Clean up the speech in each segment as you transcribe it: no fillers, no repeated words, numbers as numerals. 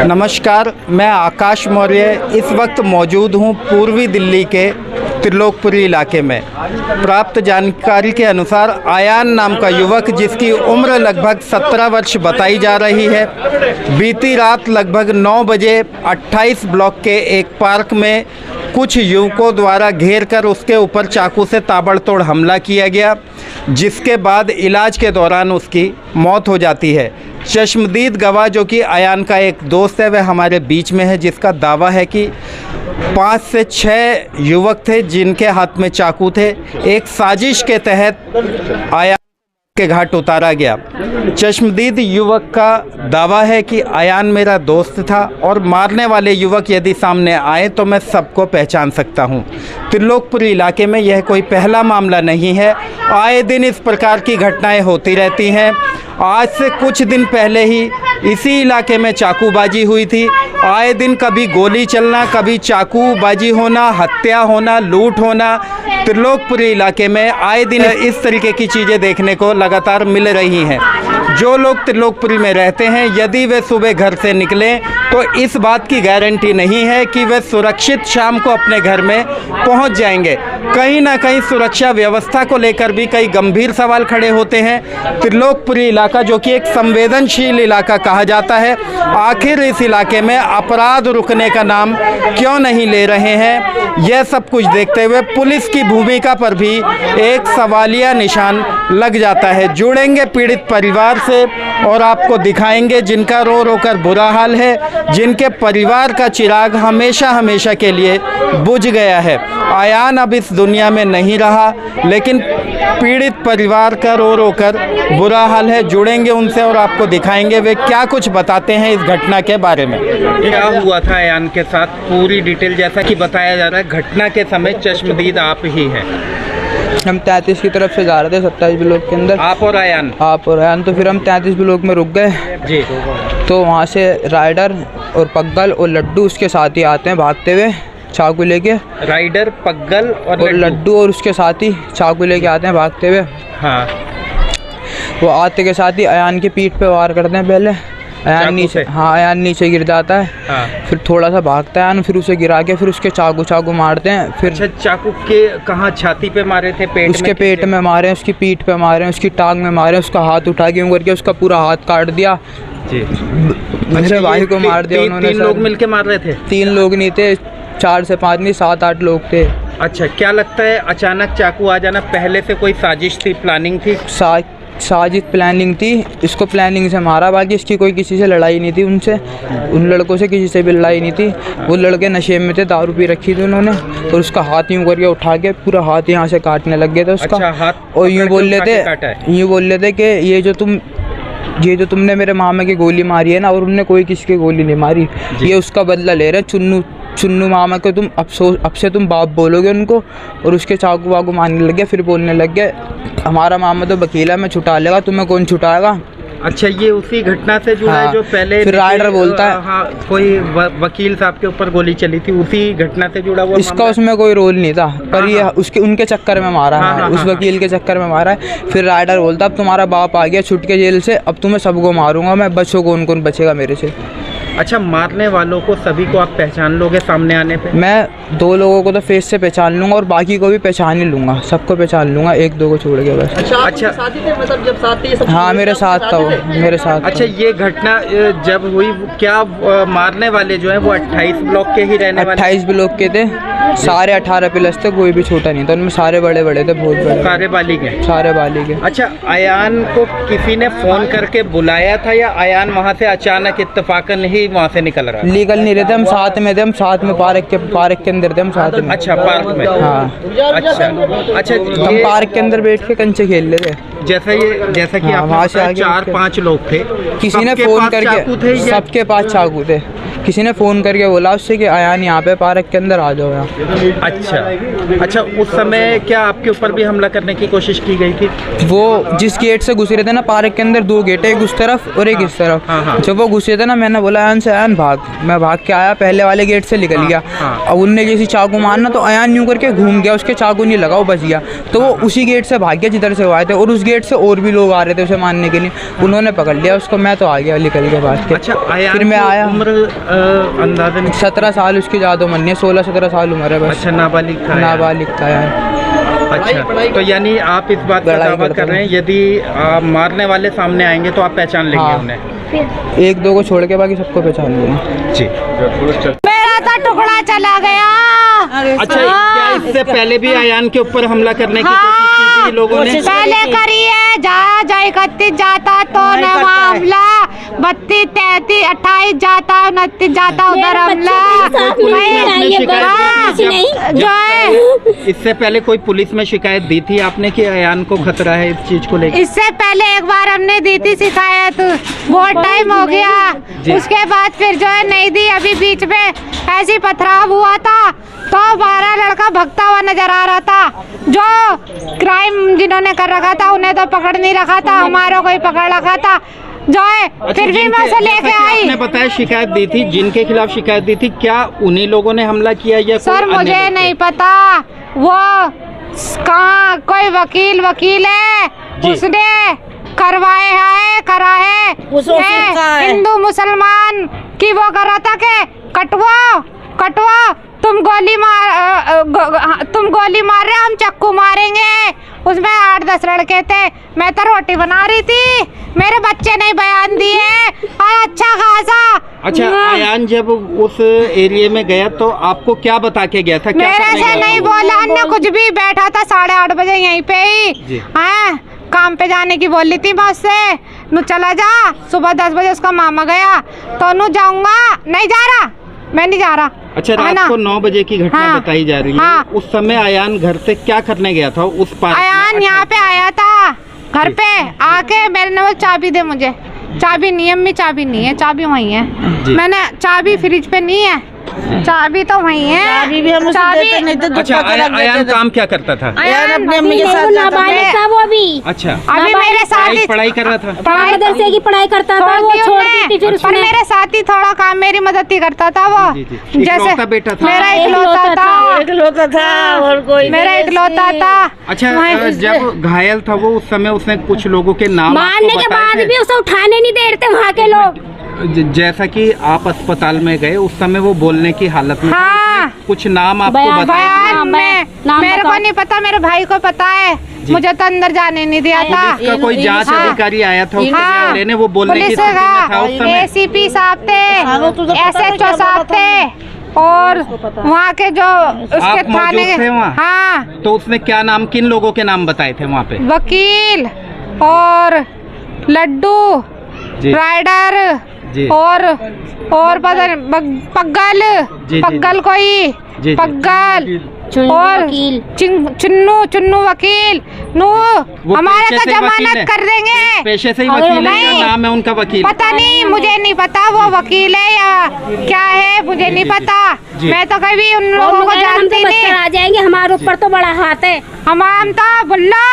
नमस्कार, मैं आकाश मौर्य इस वक्त मौजूद हूं पूर्वी दिल्ली के त्रिलोकपुरी इलाके में। प्राप्त जानकारी के अनुसार आयान नाम का युवक, जिसकी उम्र लगभग 17 वर्ष बताई जा रही है, बीती रात लगभग 9 बजे 28 ब्लॉक के एक पार्क में कुछ युवकों द्वारा घेर कर उसके ऊपर चाकू से ताबड़तोड़ हमला किया गया, जिसके बाद इलाज के दौरान उसकी मौत हो जाती है। चश्मदीद गवाह, जो कि आयान का एक दोस्त है, वह हमारे बीच में है, जिसका दावा है कि 5 से 6 युवक थे जिनके हाथ में चाकू थे। एक साजिश के तहत आयान के घाट उतारा गया। चश्मदीद युवक का दावा है कि आयान मेरा दोस्त था और मारने वाले युवक यदि सामने आए तो मैं सबको पहचान सकता हूं। त्रिलोकपुरी इलाके में यह कोई पहला मामला नहीं है, आए दिन इस प्रकार की घटनाएं होती रहती हैं। आज से कुछ दिन पहले ही इसी इलाके में चाकूबाजी हुई थी। आए दिन कभी गोली चलना, कभी चाकूबाजी होना, हत्या होना, लूट होना। त्रिलोकपुरी इलाके में आए दिन इस तरीके की चीज़ें देखने को लगातार मिल रही हैं। जो लोग त्रिलोकपुरी में रहते हैं, यदि वे सुबह घर से निकलें तो इस बात की गारंटी नहीं है कि वे सुरक्षित शाम को अपने घर में पहुंच जाएंगे। कहीं ना कहीं सुरक्षा व्यवस्था को लेकर भी कई गंभीर सवाल खड़े होते हैं। त्रिलोकपुरी इलाका, जो कि एक संवेदनशील इलाका कहा जाता है, आखिर इस इलाके में अपराध रुकने का नाम क्यों नहीं ले रहे हैं? यह सब कुछ देखते हुए पुलिस की भूमिका पर भी एक सवालिया निशान लग जाता है। जुड़ेंगे पीड़ित परिवार से और आपको दिखाएंगे जिनका रो रो कर बुरा हाल है, जिनके परिवार का चिराग हमेशा हमेशा के लिए बुझ गया है। आयान अब इस दुनिया में नहीं रहा, लेकिन पीड़ित परिवार का रो रो कर बुरा हाल है। जुड़ेंगे उनसे और आपको दिखाएंगे वे क्या कुछ बताते हैं इस घटना के बारे में। क्या हुआ था आयान के साथ, पूरी डिटेल। जैसा कि बताया जा रहा है, घटना के समय चश्मदीद आप ही हैं। हम 33 की तरफ से जा रहे थे 27 ब्लॉक के अंदर। आप और आयान? तो फिर हम 33 ब्लॉक में रुक गए जी। तो वहाँ से राइडर और पग्गल और लड्डू उसके साथ ही आते हैं भागते हुए चाकू लेके। राइडर, पग्गल और लड्डू और उसके साथ ही चाकू लेके आते हैं भागते हुए। हाँ। वो आते के साथ ही आयान की पीठ पे वार करते हैं पहले। आयान नीचे गिर जाता है। हाँ। फिर थोड़ा सा भागता है आयान, फिर उसे गिरा के फिर उसके चाकू मारते हैं। फिर अच्छा, चाकू के कहाँ? छाती पे मारे थे? पेट में? उसके पेट में मारे, उसकी पीठ पे मारे, उसकी टांग में मारे, उसका हाथ उठा के करके उसका पूरा हाथ काट दिया जी। मेरे भाई को मार दिया उन्होंने। 3 लोग मिलके मार रहे थे? 3 लोग नहीं थे, 4 से 5 नहीं, 7-8 लोग थे। अच्छा, क्या लगता है अचानक चाकू आ जाना पहले से कोई साजिश थी, प्लानिंग थी? साजिश प्लानिंग थी। इसको प्लानिंग से मारा, बाकी इसकी कोई किसी से लड़ाई नहीं थी। उनसे, उन लड़कों से किसी से भी लड़ाई नहीं थी। वो लड़के नशे में थे, दारू पी रखी थी उन्होंने, और उसका हाथ यूँ करके उठा के पूरा हाथ यहाँ से काटने लग गए थे उसका। अच्छा, हाथ? और यूँ बोल रहे थे कि ये जो तुमने मेरे मामा की गोली मारी है ना, और उनने कोई किसी की गोली नहीं मारी, ये उसका बदला ले रहे हैं। चुन्नू मामा को तुम अब से तुम बाप बोलोगे उनको। और उसके चाकू वाकू मारने लग गए। फिर बोलने लग गए, हमारा मामा तो वकीला में छुटा लेगा, तुम्हें कौन छुटाएगा? अच्छा, ये उसी घटना से जुड़ा है जो पहले फिर राइडर बोलता है। हाँ, कोई वकील साहब के ऊपर गोली चली थी, उसी घटना से जुड़ा हुआ इसका उसमें कोई रोल नहीं था, पर ये उनके चक्कर में मारा है, उस वकील के चक्कर में मारा है। फिर राइडर बोलता, अब तुम्हारा बाप आ गया छुट के जेल से, अब तुम्हें सबको मारूंगा मैं, बच्चों कौन कौन बचेगा मेरे से। अच्छा, मारने वालों को सभी को आप पहचान लोगे सामने आने पे? मैं 2 लोगों को तो फेस से पहचान लूँगा और बाकी को भी पहचान ही लूँगा, सबको पहचान लूँगा, 1-2 को छोड़ के बस। अच्छा, साथी थे मतलब जब साथ थे? हाँ, मेरे साथ था वो, मेरे साथ। अच्छा, ये घटना जब हुई, क्या मारने वाले जो है वो 28 ब्लॉक के ही रहने वाले? 28 ब्लॉक के थे, सारे 18+ थे, कोई भी छोटा नहीं था उनमें, सारे बड़े बड़े थे, बहुत बड़े, सारे बालिग? सारे बालिग। अच्छा, आयान को किसी ने फ़ोन करके बुलाया था या आयान वहाँ से अचानक इत्तेफाकन ही वहाँ से निकल रहा? लीगल नहीं रहते, हम साथ में थे, हम साथ में पार्क के अंदर थे, हम साथ में। अच्छा, पार्क में? हाँ। अच्छा, हम पार्क के अंदर बैठ के कंचे खेल रहे थे। जैसा कि आप 4-5 लोग थे, किसी ने फ़ोन करके, सबके पास चाकू थे। किसी ने फ़ोन करके बोला उससे कि अयान यहाँ पे पार्क के अंदर आ जाओ यहाँ। अच्छा, उस समय क्या आपके ऊपर भी हमला करने की कोशिश की गई थी? वो जिस गेट से घुसे रहे थे ना, पार्क के अंदर 2 गेट है, एक उस तरफ और एक इस तरफ। जब वो घुसे थे ना, मैंने बोला अयान से अयान भाग, मैं भाग के आया, पहले वाले गेट से निकल गया। अब उनने जैसी चाकू मारना तो अयान यूँ करके घूम गया, उसके चाकू नहीं लगा, वो बच गया। तो वो उसी गेट से भाग गया जिधर से वो आए थे, और उस गेट से और भी लोग आ रहे थे उसे मारने के लिए, उन्होंने पकड़ लिया उसको। मैं तो आ गया निकल के भाग के। अच्छा, फिर मैं आया। अंदाजन 17 साल उसकी ज़्यादा उम्र नहीं है, 16-17 साल उम्र है बस। अच्छा, नाबालिग था। नाबालिग था यार। अच्छा, तो यानी आप इस बात का दावा कर रहे हैं यदि मारने वाले सामने आएंगे तो आप पहचान लेंगे? हाँ। उन्हें 1-2 को छोड़ के बाकी सबको पहचान लिया जी। मेरा तो टुकड़ा चला गया। अच्छा, क्या इससे पहले भी अयान के ऊपर हमला करने की कोशिश की थी लोगों ने? पहले करी है, जा 31 जाता तो न हमला, 32, 33, 28 जाता, 29 जाता उधर हमला। जो है इससे पहले कोई पुलिस में शिकायत दी थी आपने कि अयान को खतरा है इस चीज को लेकर? इससे पहले एक बार हमने दी थी शिकायत, बहुत टाइम हो गया। उसके बाद फिर जो है नहीं दी। अभी बीच में ऐसी पथराव हुआ था तो 12 लड़का भगता हुआ नजर आ रहा था। जो क्राइम जिन्होंने कर रखा था उन्हें तो पकड़ नहीं रखा था, हमारा कोई पकड़ रखा था जो है। फिर भी मैं उसे लेके आई। आपने बताया शिकायत दी थी, जिनके खिलाफ शिकायत दी थी क्या उन्हीं लोगों ने हमला किया या सर मुझे नहीं पता, वो कहाँ कोई वकील है उसने करा है हिंदू मुसलमान की वो कर रहा था कि कटवा तुम गोली मार रहे, हम चक्कू मारेंगे। उसमें 8-10 लड़के थे, मैं तो रोटी बना रही थी, मेरे बच्चे ने बयान दिए और अच्छा खासा। अच्छा, अयान जब उस एरिया में गया तो आपको क्या बता के गया था? क्या मेरे से नहीं बोला, अन्य कुछ भी। बैठा था 8:30 बजे यहीं पे ही, हाँ काम पे जाने की बोली थी मैं उससे, नु चला जा। सुबह 10 बजे उसका मामा गया तो नु जाऊंगा, नहीं जा रहा, मैं नहीं जा रहा। अच्छा, रात को 9 बजे की घटना बताई जा रही है। हाँ। उस समय अयान घर से क्या करने गया था उस पार्क में? अयान यहाँ पे आया था घर पे आके, मैंने वो चाबी दे मुझे, चाबी नहीं है, अम्मी चाबी नहीं है, चाबी वहीं है। मैंने चाबी फ्रिज पे नहीं है, चाबी तो वहीं है। चाबी भी हम देते नहीं थे। अच्छा, अयान काम क्या करता था? अयान अपनी अम्मी के साथ था वो भी। अच्छा, अभी मेरे साथ ही पढ़ाई कर रहा था? मदरसे की पढ़ाई करता था, वो छोड़ दी थी फिर पर मेरे साथ ही थोड़ा काम मेरी मदद ही करता था वो। जैसे बेटा था, मेरा इकलौता था और कोई मेरा इकलौता था। अच्छा, जब घायल था वो उस समय उसने कुछ लोगों के नाम मारने के बाद भी उसे उठाने नहीं दे रहे थे वहाँ के लोग। जैसा कि आप अस्पताल में गए उस समय वो बोलने की हालत में हाँ, कुछ नाम आपको बताया? मेरे को नहीं पता, मेरे भाई को पता है, मुझे तो अंदर जाने नहीं दिया था। पुलिस का कोई जांच अधिकारी आया था हाँ, लेने, वो बोलने की स्थिति में था उस समय? ACP साहब थे, SHO साहब थे और वहाँ के जो उसके थाने थे वहाँ? हाँ। तो उसने क्या नाम, किन लोगों के नाम बताए थे वहाँ पे? वकील और लड्डू, राइडर और पता नहीं पग्गल कोई पग्गल और चुन्नू वकील नु हमारे का जमानत कर देंगे। पेशे से ही वकील है या नाम है उनका वकील? पता नहीं, मुझे नहीं पता वो वकील है या क्या है, मुझे नहीं पता। मैं तो कभी उन लोगों को जानती नहीं। आ जाएंगे, हमारे ऊपर तो बड़ा हाथ है। हम तो बुल्ला,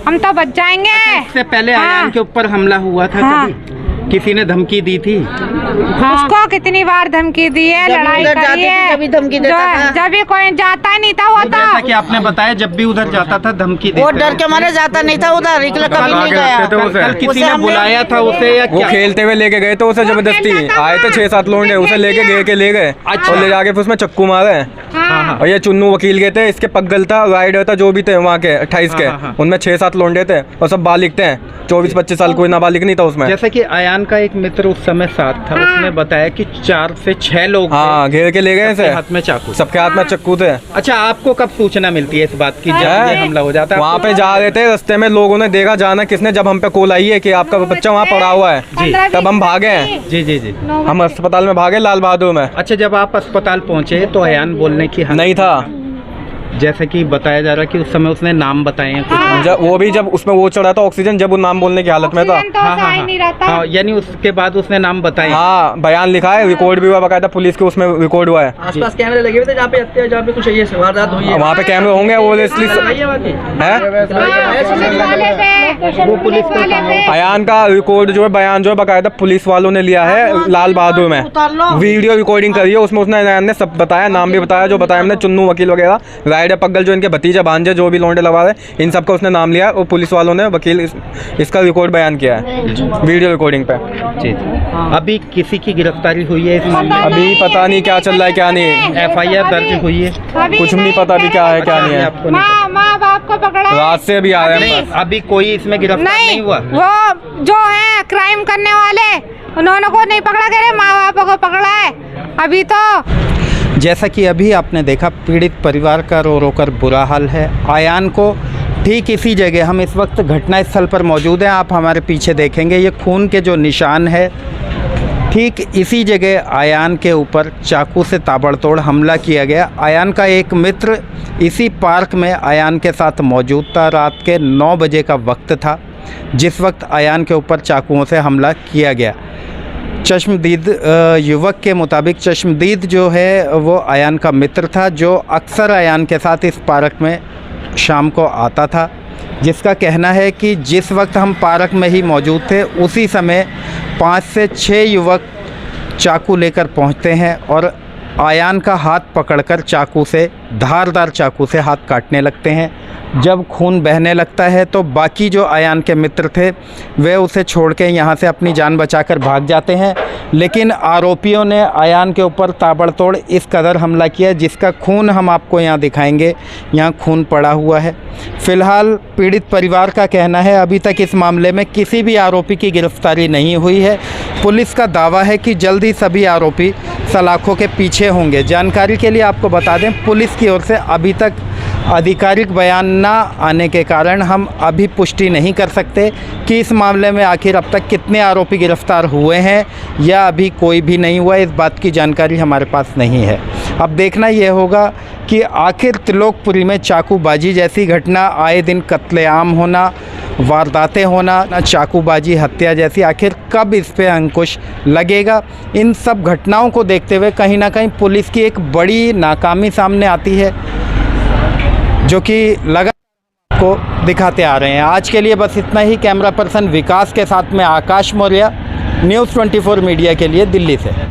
हम तो बच जाएंगे। इससे पहले अयान के ऊपर हमला हुआ था कभी? किसी ने धमकी दी थी? उसको कितनी बार धमकी दी है, लड़ाई करी है, कभी धमकी देता था। जब भी कोई जाता नहीं था वो तो जैसा कि आपने बताया जब भी उधर जाता था धमकी देते। वो डर के मारे जाता नहीं था उधर, निकला कभी नहीं गया। कल किसी ने बुलाया था उसे या वो क्या? खेलते हुए लेके गए तो उसे जबरदस्ती आए थे 6-7 लोग, उसे लेके ले गए और ले जाके फिर उसमें चक्कू मारे। और ये चुन्नू वकील गए थे, इसके पग्गल था, राइडर था, जो भी थे वहाँ के 28 के, उनमें 6-7 लोंडे थे और सब बालिग थे, 24-25 साल कोई नाबालिग नहीं था उसमें। जैसे कि अयान का एक मित्र उस समय साथ था, उसने बताया कि 4 से 6 लोग हाँ घेर के ले गए थे, हाथ में चाकू, सबके हाथ में चक्कू थे। अच्छा, आपको कब सूचना मिलती है इस बात की जब ये हमला हो जाता है? वहाँ पे जा रहे थे, रास्ते में लोगों ने देखा, जाना किसने, जब हम पे कॉल आई है कि आपका बच्चा वहाँ पड़ा हुआ है, तब हम भागे। जी हम अस्पताल में भागे, लाल बहादुर में। अच्छा, जब आप अस्पताल पहुँचे तो अयान बोलने की नहीं था, जैसे कि बताया जा रहा है कि उस समय उसने नाम बताए हैं कुछ। जब वो भी जब उसमें वो चढ़ा था ऑक्सीजन, जब वो नाम बोलने की हालत में था। ऑक्सीजन तो ऐसा ही नहीं रहता। हाँ, यानी उसके बाद उसने नाम बताए। हाँ, बयान लिखा है, रिकॉर्ड भी हुआ बकायदा, पुलिस के उसमें रिकॉर्ड हुआ है। आसपास कैमरे लगे हुए थे जहाँ पे कुछ ये वारदात हुई है, वहाँ पे कैमरे होंगे, वो इसलिए वो पुलिस का अयान का रिकॉर्ड जो है, बयान जो है बकायदा पुलिस वालों ने लिया है लाल बहादुर में, वीडियो रिकॉर्डिंग करी है, उसमें उसने अयान ने सब बताया, नाम भी बताया, जो बताया हमने चुन्नू वकील वगैरह, राइडर पग्गल जो इनके भतीजा भांजे जो भी लौंडे लगा रहे, इन सबका उसने नाम लिया और पुलिस वालों ने वकील इसका रिकॉर्ड बयान किया है वीडियो रिकॉर्डिंग पे। जी। अभी किसी की गिरफ्तारी हुई है इस मामले में? अभी पता नहीं क्या चल रहा है क्या नहीं, FIR दर्ज हुई है? कुछ नहीं पता अभी क्या है क्या नहीं है, आपको नहीं पता? माँ बाप को पकड़ा है। रात से अभी आ रहे हैं। अभी कोई इसमें गिरफ्तार नहीं हुआ? वो जो है क्राइम करने वाले उन्होंने को नहीं पकड़ा, कह रहे माँ बाप को पकड़ा है अभी तो। जैसा कि अभी आपने देखा, पीड़ित परिवार का रो रो कर बुरा हाल है। अयान को ठीक इसी जगह हम इस वक्त घटनास्थल पर मौजूद हैं, आप हमारे पीछे देखेंगे ये खून के जो निशान है, ठीक इसी जगह अयान के ऊपर चाकू से ताबड़तोड़ हमला किया गया। अयान का एक मित्र इसी पार्क में अयान के साथ मौजूद था। रात के 9 बजे का वक्त था जिस वक्त अयान के ऊपर चाकुओं से हमला किया गया। चश्मदीद युवक के मुताबिक चश्मदीद जो है वो अयान का मित्र था, जो अक्सर अयान के साथ इस पार्क में शाम को आता था, जिसका कहना है कि जिस वक्त हम पार्क में ही मौजूद थे उसी समय 5 से 6 युवक चाकू लेकर पहुंचते हैं और अयान का हाथ पकड़कर चाकू से, धारदार चाकू से हाथ काटने लगते हैं। जब खून बहने लगता है तो बाकी जो अयान के मित्र थे वे उसे छोड़ के यहाँ से अपनी जान बचाकर भाग जाते हैं, लेकिन आरोपियों ने अयान के ऊपर ताबड़तोड़ इस कदर हमला किया जिसका खून हम आपको यहाँ दिखाएंगे। यहाँ खून पड़ा हुआ है। फ़िलहाल पीड़ित परिवार का कहना है अभी तक इस मामले में किसी भी आरोपी की गिरफ्तारी नहीं हुई है। पुलिस का दावा है कि जल्द ही सभी आरोपी सलाखों के पीछे होंगे। जानकारी के लिए आपको बता दें, पुलिस की ओर से अभी तक आधिकारिक बयान ना आने के कारण हम अभी पुष्टि नहीं कर सकते कि इस मामले में आखिर अब तक कितने आरोपी गिरफ्तार हुए हैं या अभी कोई भी नहीं हुआ। इस बात की जानकारी हमारे पास नहीं है। अब देखना यह होगा कि आखिर त्रिलोकपुरी में चाकूबाजी जैसी घटना, आए दिन कत्लेआम होना, वारदातें होना, चाकूबाजी हत्या जैसी, आखिर कब इस पे अंकुश लगेगा। इन सब घटनाओं को देखते हुए कहीं ना कहीं पुलिस की एक बड़ी नाकामी सामने आती है, जो कि लगातार को दिखाते आ रहे हैं। आज के लिए बस इतना ही। कैमरा पर्सन विकास के साथ में आकाश मौर्य, न्यूज़ 24 मीडिया के लिए दिल्ली से।